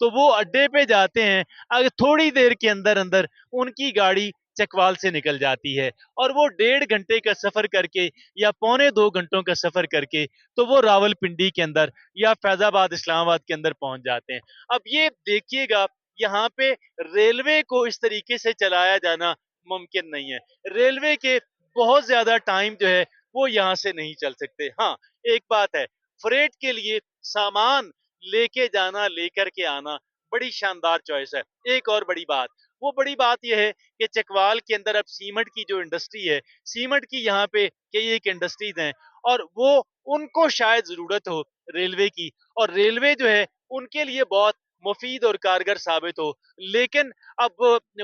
تو وہ اڈے پہ جاتے ہیں، اگر تھوڑی دیر کے اندر اندر ان کی گاڑی چکوال سے نکل جاتی ہے، اور وہ 1.5 گھنٹے کا سفر کر کے یا 1.25 گھنٹوں کا سفر کر کے تو وہ راول پنڈی کے اندر یا فیض آباد اسلام آباد کے اندر پہنچ جاتے ہیں۔ اب یہ دیکھیے گا، یہاں پہ ریلوے کو اس طریقے سے چلایا جانا ممکن نہیں ہے۔ ریلوے کے بہت زیادہ ٹائم جو ہے وہ یہاں سے نہیں چل سکتے۔ ہاں، ایک بات ہے، فریٹ کے لیے سامان لے کے جانا، لے کر کے آنا بڑی شاندار چوائس ہے۔ ایک اور بڑی بات، وہ بڑی بات یہ ہے کہ چکوال کے اندر اب سیمنٹ کی جو انڈسٹری ہے، سیمنٹ کی یہاں پہ کئی ایک انڈسٹریز ہیں، اور وہ ان کو شاید ضرورت ہو ریلوے کی، اور ریلوے جو ہے ان کے لیے بہت مفید اور کارگر ثابت ہو، لیکن اب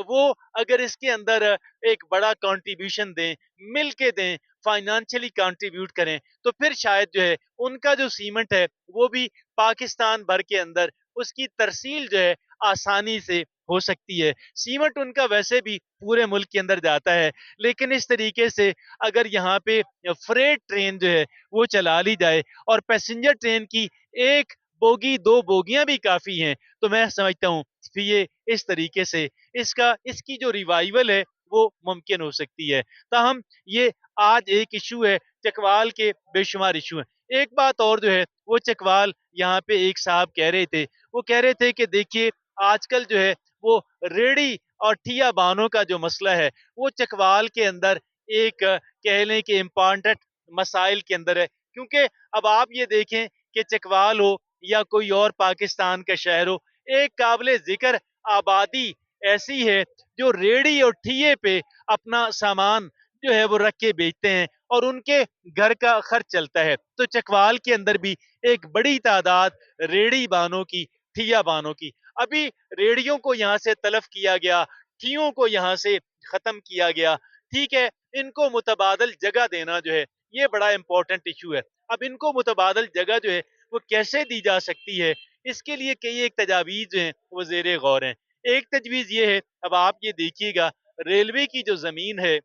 وہ اگر اس کے اندر ایک بڑا کنٹریبیوشن دیں، مل کے دیں، فائنانشلی کنٹریبیوٹ کریں، تو پھر شاید جو ہے ان کا جو سیمنٹ ہے وہ بھی پاکستان بھر کے اندر اس کی ترسیل جو ہے آسانی سے ہو سکتی ہے۔ سیمنٹ ان کا ویسے بھی پورے ملک کے اندر جاتا ہے، لیکن اس طریقے سے اگر یہاں پہ فریٹ ٹرین جو ہے وہ چلا لی جائے، اور پیسنجر ٹرین کی ایک بوگی 2 بوگیاں بھی کافی ہیں، تو میں سمجھتا ہوں کہ یہ اس طریقے سے اس کی جو ریوائیول ہے وہ ممکن ہو سکتی ہے۔ تاہم یہ آج ایک ایشو ہے، چکوال کے بے شمار ایشو ہیں۔ ایک بات اور جو ہے وہ چکوال یہاں پہ ایک صاحب کہہ رہے تھے، وہ کہہ رہے تھے کہ دیکھیے آج کل جو ہے وہ ریڑی اور ٹھیا بانوں کا جو مسئلہ ہے وہ چکوال کے اندر ایک کہہ لیں کہ امپارٹنٹ مسائل کے اندر ہے، کیونکہ اب آپ یہ دیکھیں کہ چکوال ہو یا کوئی اور پاکستان کا شہر ہو، ایک قابل ذکر آبادی ایسی ہے جو ریڑی اور ٹھیے پہ اپنا سامان جو ہے وہ رکھ کے بیچتے ہیں، اور ان کے گھر کا خرچ چلتا ہے۔ تو چکوال کے اندر بھی ایک بڑی تعداد ریڑی بانوں کی، ٹھیا بانوں کی، ابھی ریڑیوں کو یہاں سے تلف کیا گیا، ٹھیوں کو یہاں سے ختم کیا گیا، ٹھیک ہے، ان کو متبادل جگہ دینا جو ہے یہ بڑا امپورٹنٹ ایشو ہے۔ اب ان کو متبادل جگہ جو ہے وہ کیسے دی جا سکتی ہے، اس کے لیے کئی ایک تجاویز جو ہیں وہ زیر غور ہیں۔ ایک تجویز یہ ہے، اب آپ یہ دیکھیے گا ریلوے کی جو زمین ہے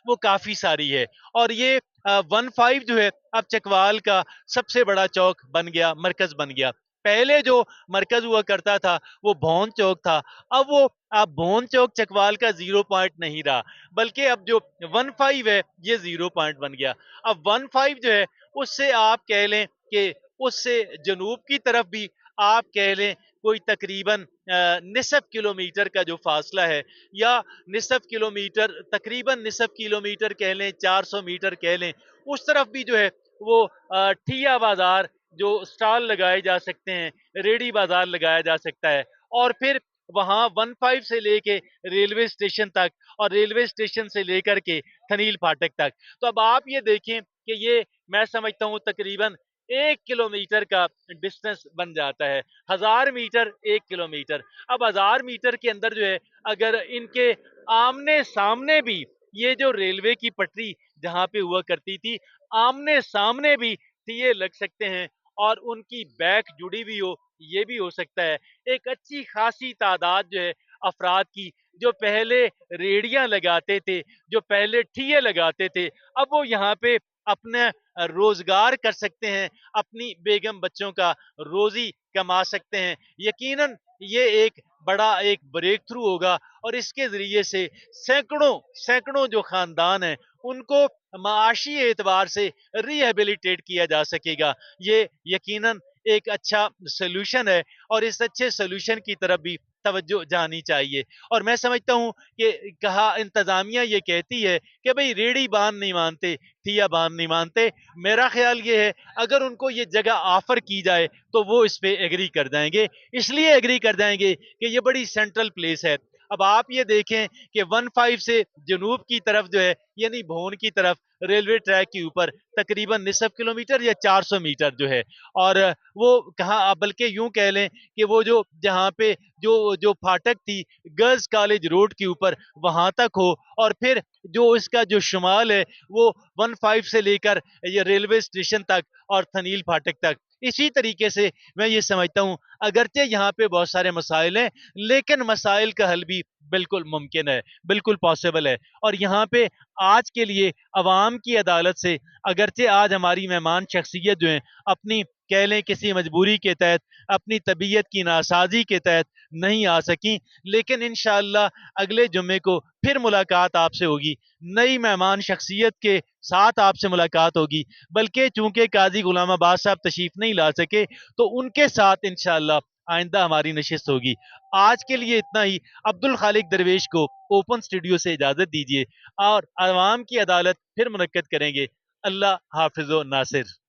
وہ کافی ساری ہے، اور یہ 15 جو ہے اب چکوال کا سب سے بڑا چوک بن گیا، مرکز بن گیا۔ پہلے جو مرکز ہوا کرتا تھا وہ بھون چوک تھا، اب وہ بھون چوک چکوال کا 0 پوائنٹ نہیں رہا، بلکہ اب جو 15 ہے یہ 0 پوائنٹ بن گیا۔ اب 15 جو ہے اس سے آپ کہہ لیں کہ اس سے جنوب کی طرف بھی آپ کہہ لیں کوئی تقریباً نصف کلومیٹر کا جو فاصلہ ہے، یا نصف کلومیٹر، تقریباً نصف کلومیٹر کہہ لیں، 400 میٹر کہہ لیں، اس طرف بھی جو ہے وہ ٹھیا بازار جو سٹال لگائے جا سکتے ہیں، ریڑی بازار لگایا جا سکتا ہے، اور پھر وہاں 15 سے لے کے ریلوے اسٹیشن تک، اور ریلوے اسٹیشن سے لے کر کے تھنیل پھاٹک تک، تو اب آپ یہ دیکھیں کہ یہ میں سمجھتا ہوں تقریباً 1 کلومیٹر کا ڈسٹنس بن جاتا ہے، 1000 میٹر 1 کلومیٹر۔ اب 1000 میٹر کے اندر جو ہے اگر ان کے آمنے سامنے بھی یہ جو ریلوے کی پٹری جہاں پہ ہوا کرتی تھی، آمنے سامنے بھی ٹھیے لگ سکتے ہیں، اور ان کی بیک جڑی ہوئی ہو، یہ بھی ہو سکتا ہے۔ ایک اچھی خاصی تعداد جو ہے افراد کی، جو پہلے ریڑیاں لگاتے تھے، جو پہلے ٹھیے لگاتے تھے، اب وہ یہاں پہ اپنا روزگار کر سکتے ہیں، اپنی بیگم بچوں کا روزی کما سکتے ہیں۔ یقیناً یہ ایک بڑا ایک بریک تھرو ہوگا، اور اس کے ذریعے سے سینکڑوں جو خاندان ہیں ان کو معاشی اعتبار سے ریہیبلیٹیٹ کیا جا سکے گا۔ یہ یقیناً ایک اچھا سلوشن ہے، اور اس اچھے سلوشن کی طرف بھی توجہ جانی چاہیے۔ اور میں سمجھتا ہوں کہ کہا انتظامیہ یہ کہتی ہے کہ بھئی ریڑی باندھ نہیں مانتے، ٹھیا باندھ نہیں مانتے، میرا خیال یہ ہے اگر ان کو یہ جگہ آفر کی جائے تو وہ اس پہ ایگری کر جائیں گے، اس لیے ایگری کر جائیں گے کہ یہ بڑی سینٹرل پلیس ہے۔ اب آپ یہ دیکھیں کہ 15 سے جنوب کی طرف جو ہے، یعنی بھون کی طرف، ریلوے ٹریک کے اوپر تقریباً نصف کلومیٹر یا 400 میٹر جو ہے، اور وہ کہاں، بلکہ یوں کہہ لیں کہ وہ جو جہاں پہ جو پھاٹک تھی گرلز کالج روڈ کے اوپر، وہاں تک ہو، اور پھر جو اس کا جو شمال ہے وہ 15 سے لے کر یہ ریلوے اسٹیشن تک اور تھنیل پھاٹک تک۔ اسی طریقے سے میں یہ سمجھتا ہوں اگرچہ یہاں پہ بہت سارے مسائل ہیں، لیکن مسائل کا حل بھی بالکل ممکن ہے، بالکل پاسبل ہے، اور یہاں پہ آج کے لیے عوام کی عدالت سے، اگرچہ آج ہماری مہمان شخصیت جو ہیں اپنی کہہ لیں کسی مجبوری کے تحت، اپنی طبیعت کی ناسازی کے تحت نہیں آ سکیں، لیکن انشاءاللہ اگلے جمعے کو پھر ملاقات آپ سے ہوگی، نئی مہمان شخصیت کے ساتھ آپ سے ملاقات ہوگی، بلکہ چونکہ قاضی غلام عباس صاحب تشریف نہیں لا سکے تو ان کے ساتھ انشاءاللہ آئندہ ہماری نشست ہوگی۔ آج کے لیے اتنا ہی۔ عبد الخالق درویش کو اوپن اسٹوڈیو سے اجازت دیجیے اور عوام کی عدالت پھر منعقد کریں گے۔ اللہ حافظ و ناصر۔